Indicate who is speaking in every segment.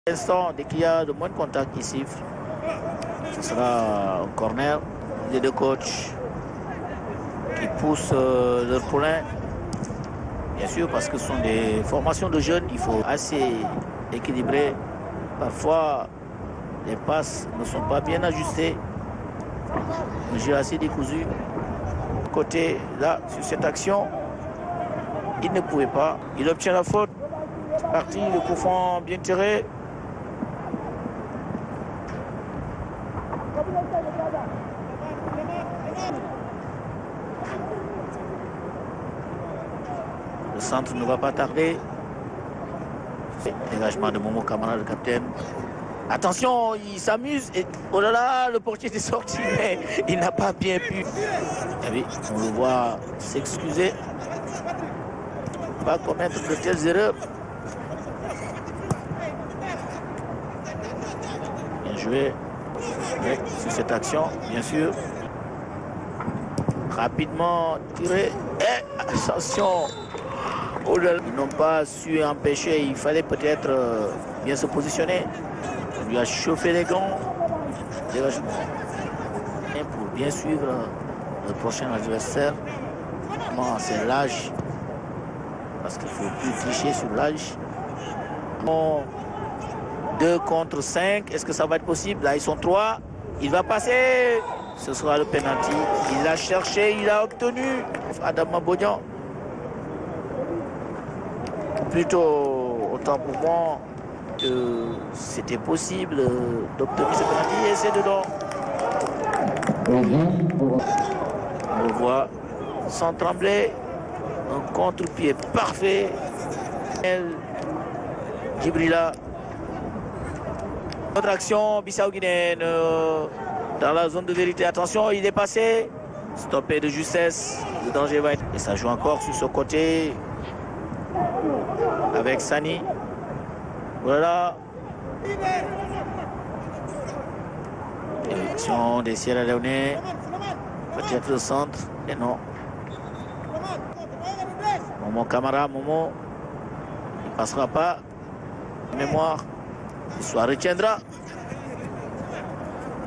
Speaker 1: L'instant, dès qu'il y a de moins de contact, il siffle. Ce sera un corner. Les deux coachs qui poussent leur poulain. Bien sûr, parce que ce sont des formations de jeunes, il faut assez équilibrer. Parfois, les passes ne sont pas bien ajustées. Le jeu assez décousu. Côté, là, sur cette action, il ne pouvait pas. Il obtient la faute. Parti, le coup franc bien tiré. Le centre ne va pas tarder. Dégagement de Momo Camara, le capitaine. Attention, il s'amuse. Et oh là là, le portier est sorti, mais il n'a pas bien pu. Et oui, on le voit s'excuser. Pas commettre de telles erreurs. Bien joué. Oui, sur cette action, bien sûr. Rapidement tiré. Et attention. Oh là là. Ils n'ont pas su empêcher. Il fallait peut-être bien se positionner. On lui a chauffé les gants. Dégagement. Pour bien suivre le prochain adversaire. C'est l'âge. Parce qu'il ne faut plus tricher sur l'âge. 2 contre 5. Est-ce que ça va être possible? Là, ils sont 3. Il va passer. Ce sera le penalty. Il l'a cherché, il l'a obtenu. Adam Mabodian. Plutôt, autant pour moi, que c'était possible d'obtenir ce penalty. Et c'est dedans. On le voit sans trembler. Un contre-pied parfait. Djibrila. Notre action, Bissau-Guinéenne dans la zone de vérité. Attention, il est passé. Stoppé de justesse. Le danger va être. Et ça joue encore sur ce côté. Avec Sani. Voilà. Élection des Sierra Leone. Peut-être le centre. Et non. Momo Camara, Momo. Il ne passera pas. Mémoire. Soit retiendra.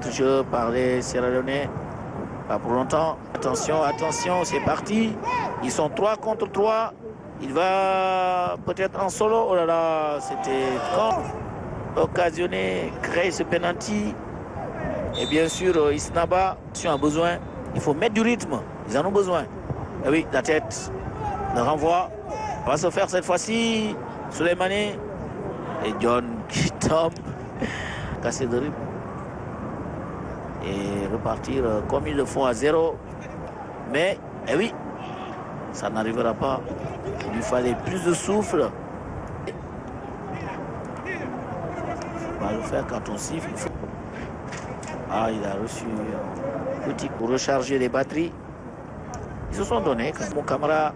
Speaker 1: Toujours par les Sierra Leone. Pas pour longtemps. Attention, attention, c'est parti. Ils sont 3 contre 3. Il va peut-être en solo. Oh là là, c'était quand occasionné, créer ce penalty. Et bien sûr, Isnaba, si on a besoin, il faut mettre du rythme. Ils en ont besoin. Et oui, la tête, le renvoi. On va se faire cette fois-ci. Souleymane et John qui tombe. Casser de rythme. Et repartir comme ils le font à 0. Mais, eh oui, ça n'arrivera pas. Il lui fallait plus de souffle. On va le faire quand on siffle. Ah, il a reçu un petit pour recharger les batteries. Ils se sont donnés. Mon camarade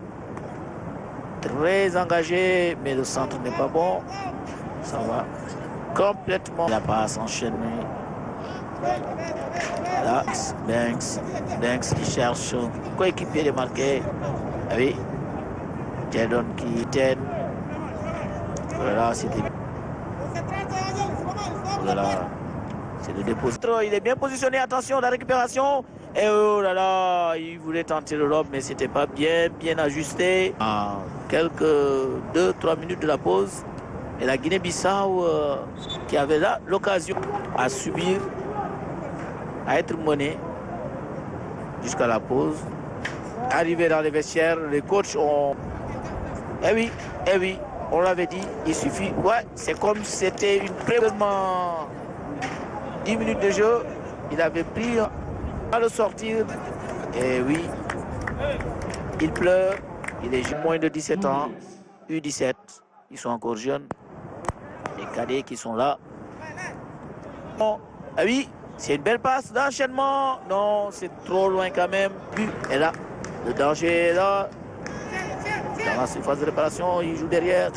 Speaker 1: très engagé, mais le centre n'est pas bon. Ça va complètement. La passe enchaînée. Là, Banks qui cherche un coéquipier de marquer. Ah oui. Jadon qui tienne. Voilà, c'était. Voilà. C'est le dépôt. Il est bien positionné. Attention, la récupération. Et oh là là, il voulait tenter le lob, mais c'était pas bien ajusté. En quelques 2-3 minutes de la pause. Et la Guinée-Bissau qui avait là l'occasion à subir, à être menée jusqu'à la pause. Arrivé dans les vestiaires, les coachs ont... Eh oui, on l'avait dit, il suffit. Ouais, c'est comme si c'était une prévainement 10 minutes de jeu. Il avait pris à le sortir. Et oui, il pleure. Il est moins de 17 ans, U17. Ils sont encore jeunes. Les cadets qui sont là. Bon, ah oui, c'est une belle passe d'enchaînement. Non, c'est trop loin quand même. Et là, le danger est là. Dans la surface de réparation, il joue derrière.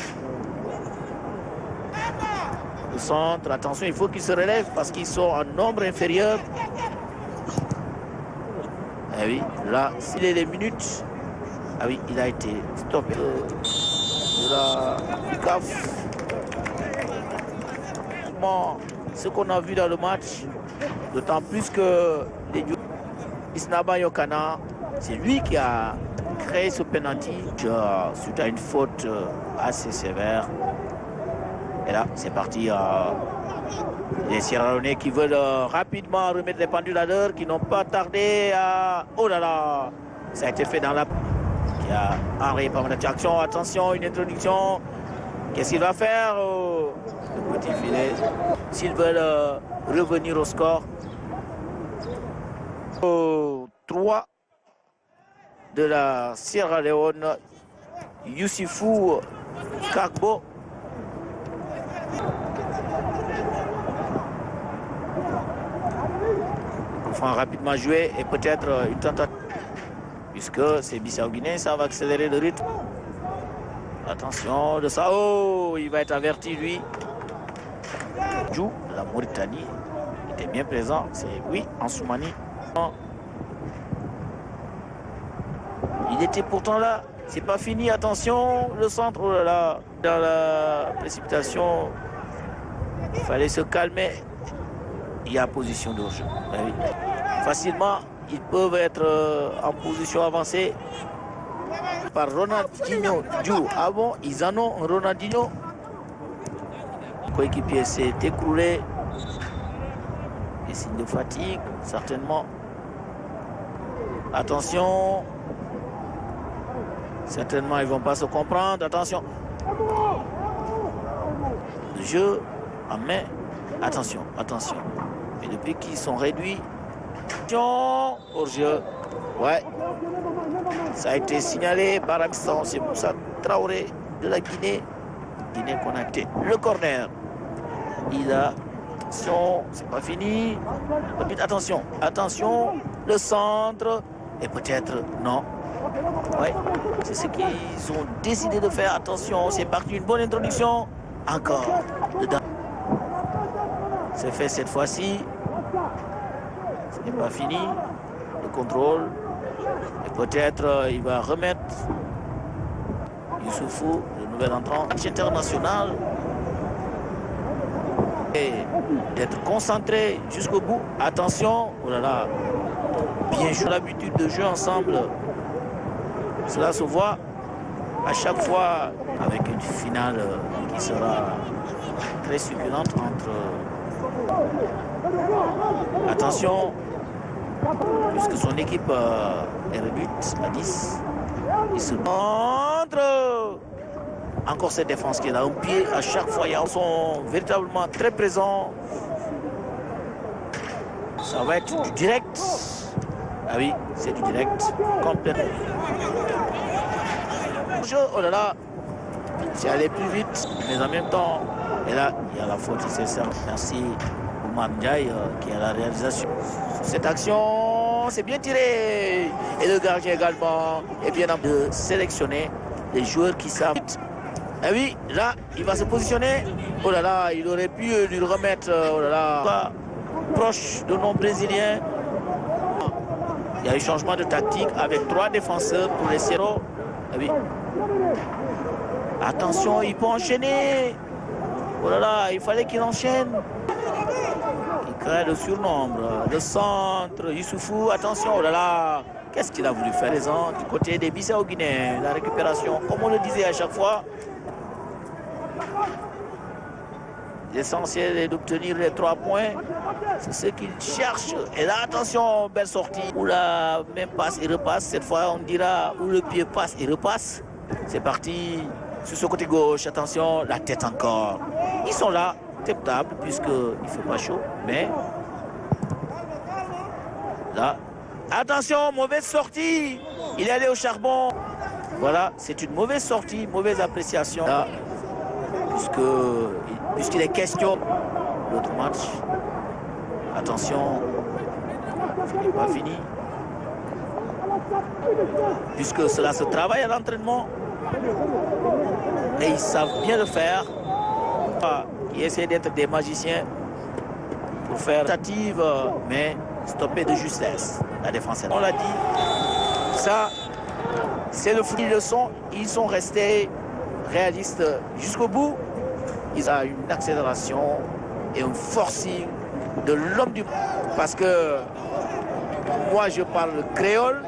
Speaker 1: Le centre, attention, il faut qu'ils se relèvent parce qu'ils sont en nombre inférieur. Ah oui, là, s'il est les minutes. Ah oui, il a été stoppé. De la CAF. exactement ce qu'on a vu dans le match. D'autant plus que Isnaba Yokana, c'est lui qui a créé ce penalty suite à une faute assez sévère. Et là, c'est parti. Les Sierra Leone qui veulent rapidement remettre les pendules à l'heure, qui n'ont pas tardé à... Oh là là, ça a été fait dans la... Qui a enrayé par une action. Attention, une introduction. Qu'est-ce qu'il va faire? Le petit filet. S'ils veulent revenir au score. 3 de la Sierra Leone. Youssifou Kakbo. Rapidement joué et peut-être une tentative puisque c'est Bissau-Guinée, ça va accélérer le rythme. Attention de ça, oh, il va être averti lui. Joue la Mauritanie était bien présent, c'est oui, Ansoumani. Il était pourtant là, c'est pas fini, attention, le centre, oh là là, dans la précipitation, il fallait se calmer. Il y a position de jeu. Oui. Facilement, ils peuvent être en position avancée par Ronaldinho. Ah bon, ils en ont un Ronaldinho. Le coéquipier s'est écroulé. Des signes de fatigue, certainement. Attention. Certainement, ils ne vont pas se comprendre. Attention. Le jeu en main. Attention, attention. Et depuis qu'ils sont réduits, attention, hors-jeu. Ouais. Ça a été signalé par Amissan. C'est Moussa Traoré de la Guinée. Guinée connectée. Le corner. Il a. Attention, c'est pas fini. Attention, attention. Le centre. Et peut-être non. Ouais. C'est ce qu'ils ont décidé de faire. Attention, c'est parti. Une bonne introduction. Encore. Dedans. C'est fait cette fois-ci. Ce n'est pas fini. Le contrôle. Et peut-être il va remettre Youssoufou, le nouvel entrant international. Et d'être concentré jusqu'au bout. Attention. Oh là là. Bien joué. L'habitude de jouer ensemble. Cela se voit à chaque fois avec une finale qui sera très succulente entre... Attention, puisque son équipe est réduite à 10, il se montre. Encore cette défense qui est là, un pied à chaque fois. Ils sont véritablement très présents. Ça va être du direct. Ah oui, c'est du direct. Complètement. Oh là là, c'est allé plus vite, mais en même temps, et là, il y a la faute, c'est ça. Merci Oumar Ndiaye qui a la réalisation. Cette action, c'est bien tiré. Et le gardien également est bien de sélectionner les joueurs qui savent. Et oui, là, il va se positionner. Oh là là, il aurait pu lui remettre, oh là là, proche de nos Brésiliens. Il y a eu changement de tactique avec 3 défenseurs pour les Sierra. Ah oui. Attention, il peut enchaîner. Oh là là, il fallait qu'il enchaîne. Il crée le surnombre. Le centre, Youssoufou, attention, oh là là. Qu'est-ce qu'il a voulu faire du côté des Bissau-Guinéens? La récupération, comme on le disait à chaque fois. L'essentiel est d'obtenir les 3 points. C'est ce qu'il cherche. Et là, attention, belle sortie. Où la même passe et repasse. Cette fois, on dira où le pied passe et repasse. C'est parti sur ce côté gauche. Attention, la tête encore. Ils sont là, table, puisqu'il ne fait pas chaud. Mais là, attention, mauvaise sortie. Il est allé au charbon. Voilà, c'est une mauvaise sortie, mauvaise appréciation. Là, puisqu'il est question de l'autre match. Attention, ce n'est pas fini. Puisque cela se travaille à l'entraînement. Et ils savent bien le faire. Ils essaient d'être des magiciens pour faire tentative, mais stopper de justesse la défense. On l'a dit, ça, c'est le foot. Ils sont restés réalistes jusqu'au bout. Ils ont une accélération et un forcing de l'homme du... Parce que moi, je parle créole,